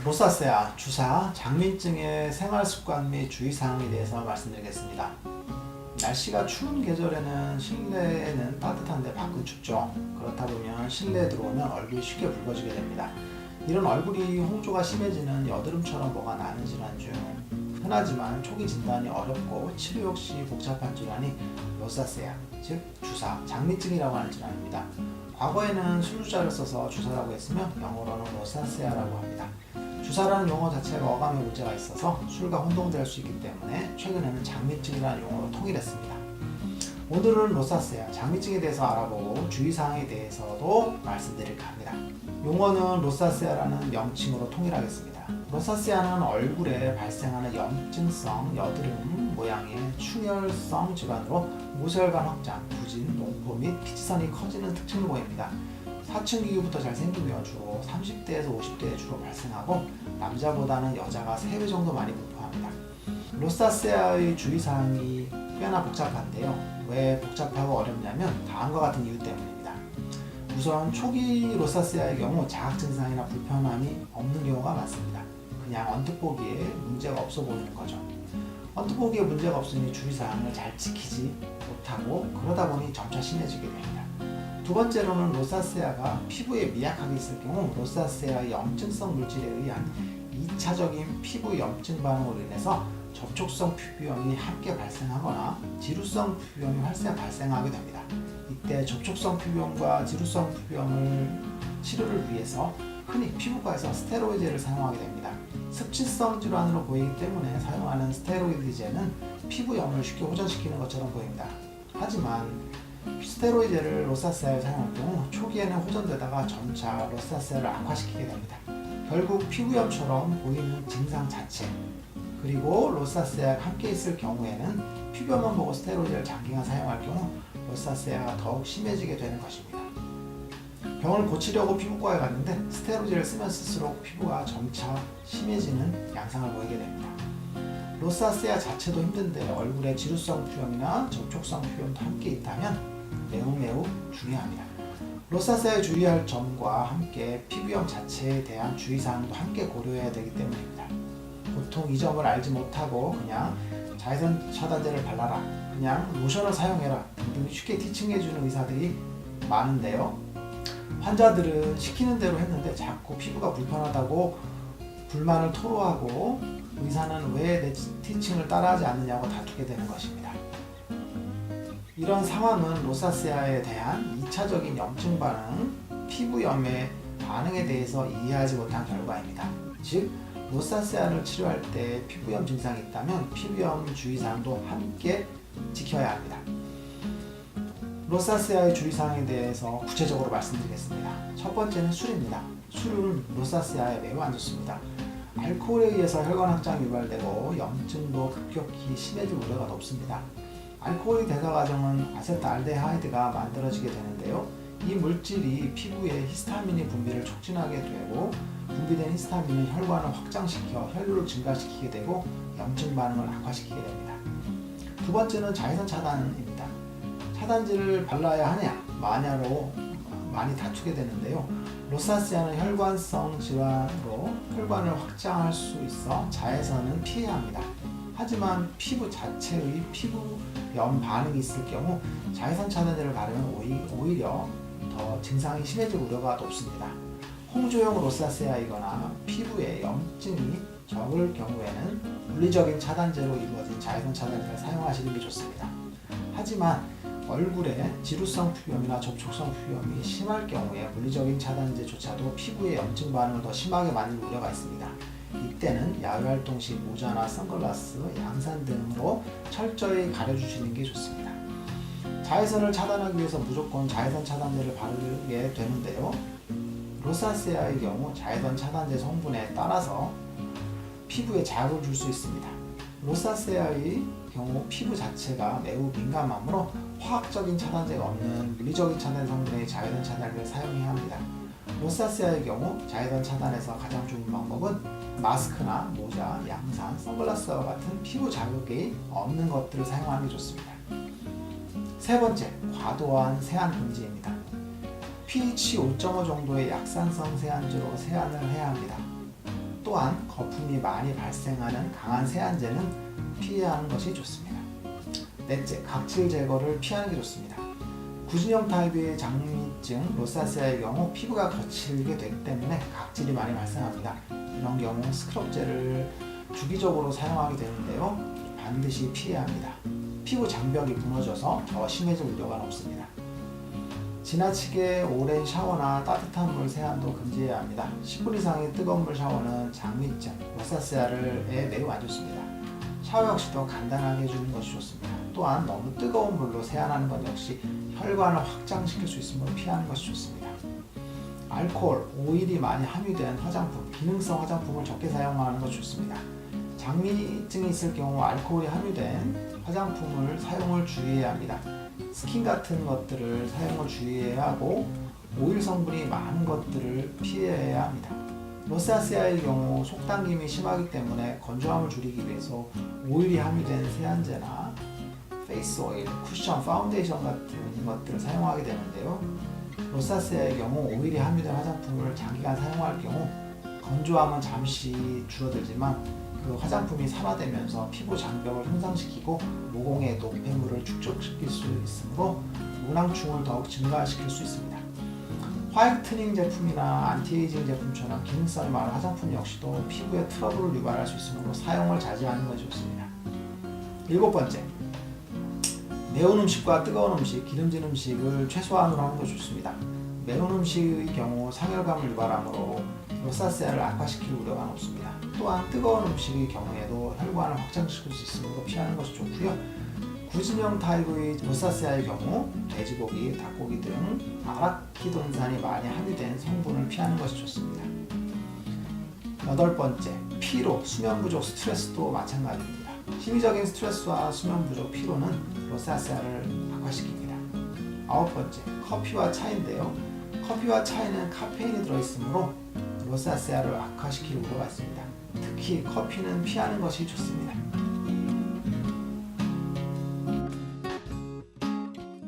로사세아, 주사, 장민증의 생활습관 및 주의사항에 대해서 말씀드리겠습니다. 날씨가 추운 계절에는 실내는 따뜻한데 밖은 춥죠. 그렇다 보면 실내에 들어오면 얼굴이 쉽게 붉어지게 됩니다. 이런 얼굴이 홍조가 심해지는 여드름처럼 뭐가 나는 질환 중 흔하지만 초기 진단이 어렵고 치료 역시 복잡한 질환이 로사세아, 즉 주사, 장민증이라고 하는 질환입니다. 과거에는 술주자를 써서 주사라고 했으며 영어로는 로사세아라고 합니다. 주사라는 용어 자체가 어감에 문제가 있어서 술과 혼동될 수 있기 때문에 최근에는 장민증이라는 용어로 통일했습니다. 오늘은 로사세아, 장민증에 대해서 알아보고 주의사항에 대해서도 말씀드릴까 합니다. 용어는 로사세아라는 명칭으로 통일하겠습니다. 로사세아는 얼굴에 발생하는 염증성 여드름 모양의 충혈성 질환으로 모세혈관 확장, 부진, 농포 및 피지선이 커지는 특징을 보입니다. 사춘기 이후부터 잘 생기며 주로 30대에서 50대에 주로 발생하고 남자보다는 여자가 3배 정도 많이 분포합니다. 로사세아의 주의사항이 꽤나 복잡한데요. 왜 복잡하고 어렵냐면 다음과 같은 이유 때문입니다. 우선 초기 로사세아의 경우 자각 증상이나 불편함이 없는 경우가 많습니다. 그냥 언뜻 보기에 문제가 없어 보이는 거죠. 언뜻 보기에 문제가 없으니 주의사항을 잘 지키지 못하고 그러다 보니 점차 심해지게 됩니다. 두 번째로는 로사세아가 피부에 미약하게 있을 경우 로사세아의 염증성 물질에 의한 2차적인 피부 염증 반응으로 인해서 접촉성 피부염이 함께 발생하거나 지루성 피부염이 발생하게 됩니다. 이때 접촉성 피부염과 지루성 피부염을 치료를 위해서 흔히 피부과에서 스테로이드제를 사용하게 됩니다. 습진성 질환으로 보이기 때문에 사용하는 스테로이드제는 피부염을 쉽게 호전시키는 것처럼 보입니다. 하지만 스테로이드제를 로사세아에 사용할 경우 초기에는 호전되다가 점차 로사세아를 악화시키게 됩니다. 결국 피부염처럼 보이는 증상 자체 그리고 로사세아가 함께 있을 경우에는 피부염만 보고 스테로이드를 장기간 사용할 경우 로사세아가 더욱 심해지게 되는 것입니다. 병을 고치려고 피부과에 갔는데 스테로이드를 쓰면 쓸수록 피부가 점차 심해지는 양상을 보이게 됩니다. 로사세아 자체도 힘든데 얼굴에 지루성 피부염이나 접촉성 피부염도 함께 있다면 매우 중요합니다. 로사세아에 주의할 점과 함께 피부염 자체에 대한 주의사항도 함께 고려해야 되기 때문입니다. 보통 이 점을 알지 못하고 그냥 자외선 차단제를 발라라, 그냥 로션을 사용해라 등등 쉽게 티칭해주는 의사들이 많은데요. 환자들은 시키는 대로 했는데 자꾸 피부가 불편하다고 불만을 토로하고 의사는 왜 내 티칭을 따라하지 않느냐고 다투게 되는 것입니다. 이런 상황은 로사세아에 대한 2차적인 염증 반응, 피부염의 반응에 대해서 이해하지 못한 결과입니다. 즉, 로사세아를 치료할 때 피부염 증상이 있다면 피부염 주의사항도 함께 지켜야 합니다. 로사세아의 주의사항에 대해서 구체적으로 말씀드리겠습니다. 첫 번째는 술입니다. 술은 로사세아에 매우 안 좋습니다. 알코올에 의해서 혈관 확장이 유발되고 염증도 급격히 심해질 우려가 높습니다. 알코올의 대사 과정은 아세트알데하이드가 만들어지게 되는데요. 이 물질이 피부에 히스타민의 분비를 촉진하게 되고 분비된 히스타민은 혈관을 확장시켜 혈류를 증가시키게 되고 염증 반응을 악화시키게 됩니다. 두 번째는 자외선 차단입니다. 차단제를 발라야 하느냐 마냐로 많이 다투게 되는데요. 로사세아는 혈관성 질환으로 혈관을 확장할 수 있어 자외선은 피해야 합니다. 하지만 피부 자체의 피부염 반응이 있을 경우 자외선 차단제를 바르면 오히려 더 증상이 심해질 우려가 높습니다. 홍조형 로사세아이거나 피부에 염증이 적을 경우에는 물리적인 차단제로 이루어진 자외선 차단제를 사용하시는 게 좋습니다. 하지만 얼굴에 지루성 피부염이나 접촉성 피부염이 심할 경우에 물리적인 차단제조차도 피부의 염증 반응을 더 심하게 만들 우려가 있습니다. 이때는 야외활동 시 모자나 선글라스, 양산 등으로 철저히 가려주시는 게 좋습니다. 자외선을 차단하기 위해서 무조건 자외선 차단제를 바르게 되는데요. 로사세아의 경우 자외선 차단제 성분에 따라서 피부에 자극을 줄 수 있습니다. 로사세아의 경우 피부 자체가 매우 민감하므로 화학적인 차단제가 없는 물리적인 차단 성분의 자외선 차단제를 사용해야 합니다. 로사세아의 경우 자외선 차단에서 가장 좋은 방법은 마스크나 모자, 양산, 선글라스와 같은 피부 자극이 없는 것들을 사용하는 게 좋습니다. 세 번째, 과도한 세안 금지입니다. pH 5.5 정도의 약산성 세안제로 세안을 해야 합니다. 또 또한 거품이 많이 발생하는 강한 세안제는 피해야 하는 것이 좋습니다. 넷째, 각질 제거를 피하는 게 좋습니다. 구진형 타입의 장미증 로사세아의 경우 피부가 거칠게 되기 때문에 각질이 많이 발생합니다. 이런 경우 스크럽젤을 주기적으로 사용하게 되는데요. 반드시 피해야 합니다. 피부 장벽이 무너져서 더 심해질 우려가 높습니다. 지나치게 오랜 샤워나 따뜻한 물 세안도 금지해야 합니다. 10분 이상의 뜨거운 물 샤워는 장미증 로사세아에 매우 안 좋습니다. 샤워 역시도 간단하게 해주는 것이 좋습니다. 또한 너무 뜨거운 물로 세안하는 것 역시 혈관을 확장시킬 수 있으므로 피하는 것이 좋습니다. 알코올, 오일이 많이 함유된 화장품, 기능성 화장품을 적게 사용하는 것이 좋습니다. 장미증이 있을 경우 알코올이 함유된 화장품을 사용을 주의해야 합니다. 스킨 같은 것들을 사용을 주의해야 하고 오일 성분이 많은 것들을 피해야 합니다. 로사세아의 경우 속당김이 심하기 때문에 건조함을 줄이기 위해서 오일이 함유된 세안제나 페이스 오일, 쿠션, 파운데이션 같은 것들을 사용하게 되는데요. 로사세아의 경우 오일이 함유된 화장품을 장기간 사용할 경우 건조함은 잠시 줄어들지만 그 화장품이 산화되면서 피부 장벽을 손상시키고 모공에 노폐물을 축적시킬 수 있으므로 모낭충을 더욱 증가시킬 수 있습니다. 화이트닝 제품이나 안티에이징 제품처럼 기능성이 많은 화장품 역시도 피부에 트러블을 유발할 수 있으므로 사용을 자제하는 것이 좋습니다. 일곱 번째, 매운 음식과 뜨거운 음식, 기름진 음식을 최소한으로 하는 것이 좋습니다. 매운 음식의 경우 상열감을 유발하므로 로사세아를 악화시킬 우려가 높습니다. 또한 뜨거운 음식의 경우에도 혈관을 확장시킬 수 있으므로 피하는 것이 좋고요. 구진형 타입의 로사세아의 경우 돼지고기, 닭고기 등 아라키돈산이 많이 함유된 성분을 피하는 것이 좋습니다. 여덟 번째, 피로, 수면 부족, 스트레스도 마찬가지입니다. 심리적인 스트레스와 수면 부족, 피로는 로사세아를 악화시킵니다. 아홉 번째, 커피와 차인데요. 커피와 차에는 카페인이 들어있으므로 로사세아를 악화시킬 우려가 있습니다. 특히 커피는 피하는 것이 좋습니다.